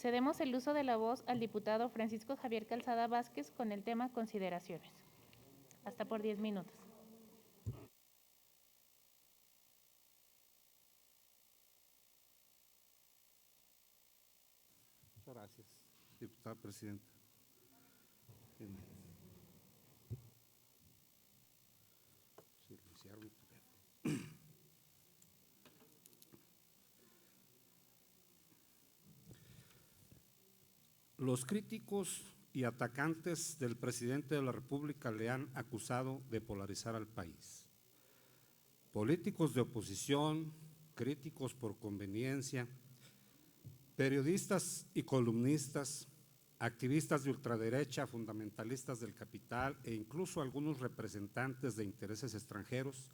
Cedemos el uso de la voz al diputado Francisco Javier Calzada Vázquez con el tema consideraciones. Hasta por 10 minutos. Muchas gracias, diputada presidenta. Silenciar mi teléfono. Los críticos y atacantes del presidente de la República le han acusado de polarizar al país. Políticos de oposición, críticos por conveniencia, periodistas y columnistas, activistas de ultraderecha, fundamentalistas del capital e incluso algunos representantes de intereses extranjeros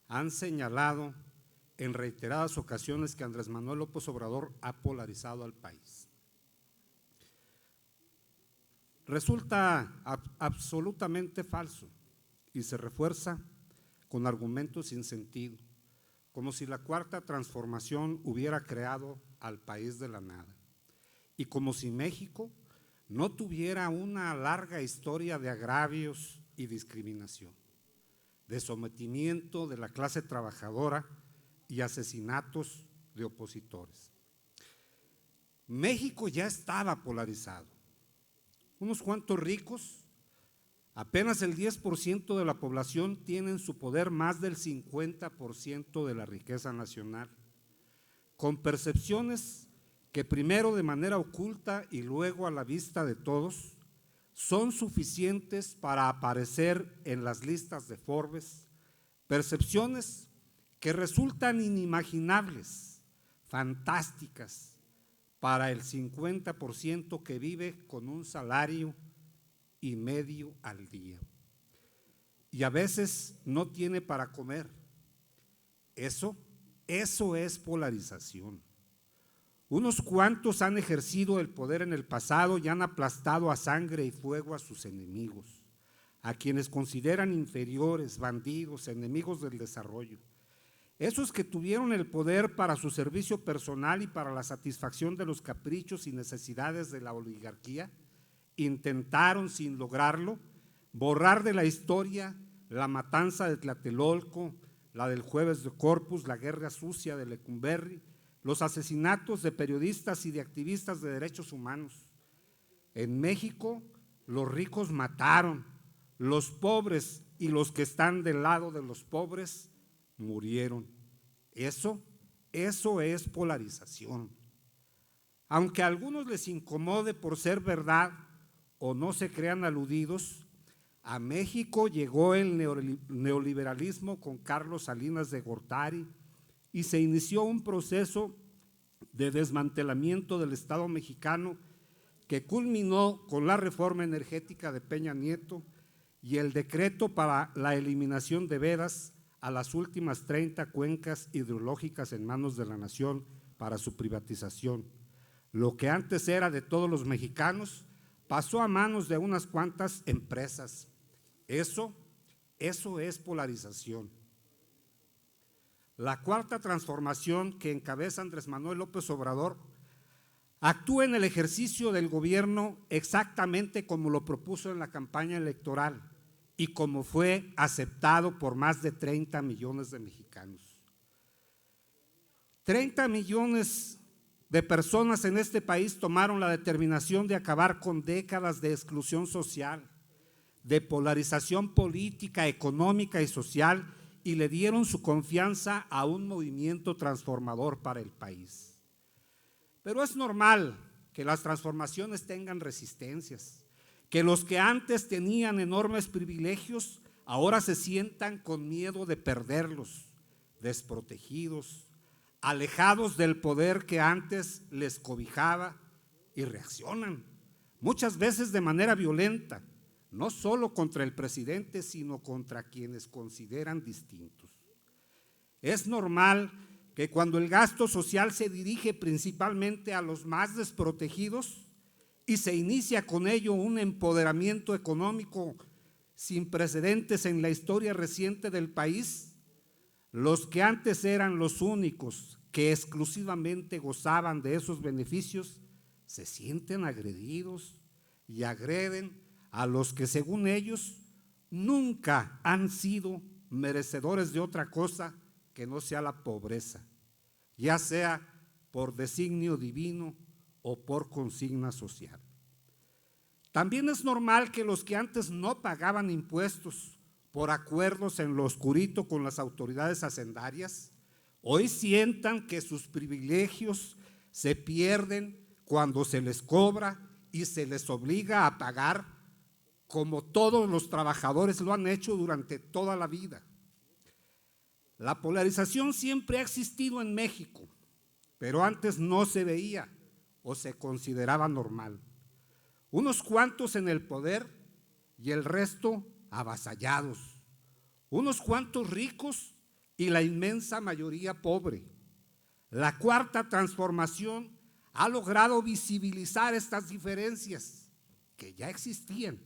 han señalado en reiteradas ocasiones que Andrés Manuel López Obrador ha polarizado al país. Resulta absolutamente falso y se refuerza con argumentos sin sentido, como si la Cuarta Transformación hubiera creado al país de la nada y como si México no tuviera una larga historia de agravios y discriminación, de sometimiento de la clase trabajadora y asesinatos de opositores. México ya estaba polarizado. Unos cuantos ricos, apenas el 10% de la población tiene en su poder más del 50% de la riqueza nacional, con percepciones que primero de manera oculta y luego a la vista de todos son suficientes para aparecer en las listas de Forbes, percepciones que resultan inimaginables, fantásticas, para el 50% que vive con un salario y medio al día. Y a veces no tiene para comer. Eso es polarización. Unos cuantos han ejercido el poder en el pasado y han aplastado a sangre y fuego a sus enemigos, a quienes consideran inferiores, bandidos, enemigos del desarrollo. Esos que tuvieron el poder para su servicio personal y para la satisfacción de los caprichos y necesidades de la oligarquía, intentaron, sin lograrlo, borrar de la historia la matanza de Tlatelolco, la del Jueves de Corpus, la guerra sucia de Lecumberri, los asesinatos de periodistas y de activistas de derechos humanos. En México, los ricos mataron, los pobres y los que están del lado de los pobres murieron. Eso es polarización. Aunque a algunos les incomode por ser verdad o no se crean aludidos, a México llegó el neoliberalismo con Carlos Salinas de Gortari y se inició un proceso de desmantelamiento del Estado mexicano que culminó con la reforma energética de Peña Nieto y el decreto para la eliminación de vedas a las últimas 30 cuencas hidrológicas en manos de la nación para su privatización. Lo que antes era de todos los mexicanos pasó a manos de unas cuantas empresas. Eso es polarización. La Cuarta Transformación que encabeza Andrés Manuel López Obrador actúa en el ejercicio del gobierno exactamente como lo propuso en la campaña electoral y como fue aceptado por más de 30 millones de mexicanos. 30 millones de personas en este país tomaron la determinación de acabar con décadas de exclusión social, de polarización política, económica y social, y le dieron su confianza a un movimiento transformador para el país. Pero es normal que las transformaciones tengan resistencias, que los que antes tenían enormes privilegios ahora se sientan con miedo de perderlos, desprotegidos, alejados del poder que antes les cobijaba y reaccionan, muchas veces de manera violenta, no solo contra el presidente, sino contra quienes consideran distintos. Es normal que cuando el gasto social se dirige principalmente a los más desprotegidos y se inicia con ello un empoderamiento económico sin precedentes en la historia reciente del país, los que antes eran los únicos que exclusivamente gozaban de esos beneficios se sienten agredidos y agreden a los que según ellos nunca han sido merecedores de otra cosa que no sea la pobreza, ya sea por designio divino o por consigna social. También es normal que los que antes no pagaban impuestos por acuerdos en lo oscurito con las autoridades hacendarias, hoy sientan que sus privilegios se pierden cuando se les cobra y se les obliga a pagar, como todos los trabajadores lo han hecho durante toda la vida. La polarización siempre ha existido en México, pero antes no se veía o se consideraba normal. Unos cuantos en el poder y el resto avasallados. Unos cuantos ricos y la inmensa mayoría pobre. La cuarta transformación ha logrado visibilizar estas diferencias que ya existían,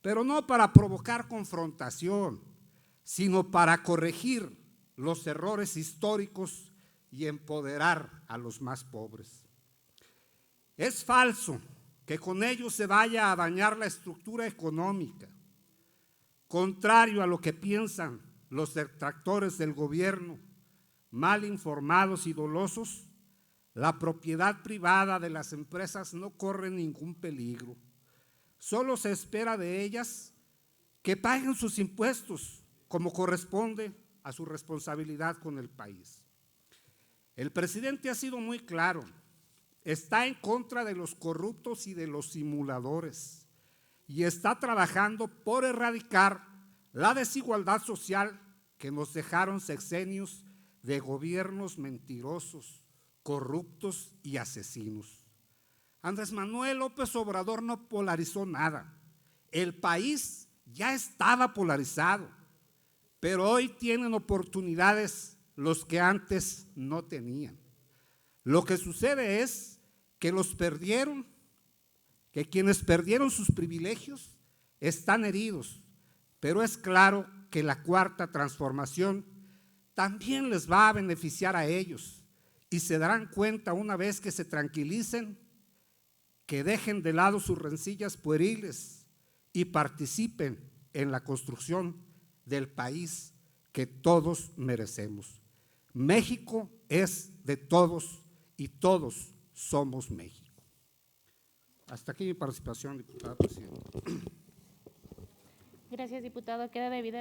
pero no para provocar confrontación, sino para corregir los errores históricos y empoderar a los más pobres. Es falso que con ello se vaya a dañar la estructura económica. Contrario a lo que piensan los detractores del gobierno, mal informados y dolosos, la propiedad privada de las empresas no corre ningún peligro. Solo se espera de ellas que paguen sus impuestos como corresponde a su responsabilidad con el país. El presidente ha sido muy claro. Está en contra de los corruptos y de los simuladores y está trabajando por erradicar la desigualdad social que nos dejaron sexenios de gobiernos mentirosos, corruptos y asesinos. Andrés Manuel López Obrador no polarizó nada. El país ya estaba polarizado, pero hoy tienen oportunidades los que antes no tenían. Lo que sucede es que los perdieron, que quienes perdieron sus privilegios están heridos, pero es claro que la cuarta transformación también les va a beneficiar a ellos y se darán cuenta una vez que se tranquilicen, que dejen de lado sus rencillas pueriles y participen en la construcción del país que todos merecemos. México es de todos y todos somos México. Hasta aquí mi participación, diputada presidenta. Gracias, diputado. Queda debida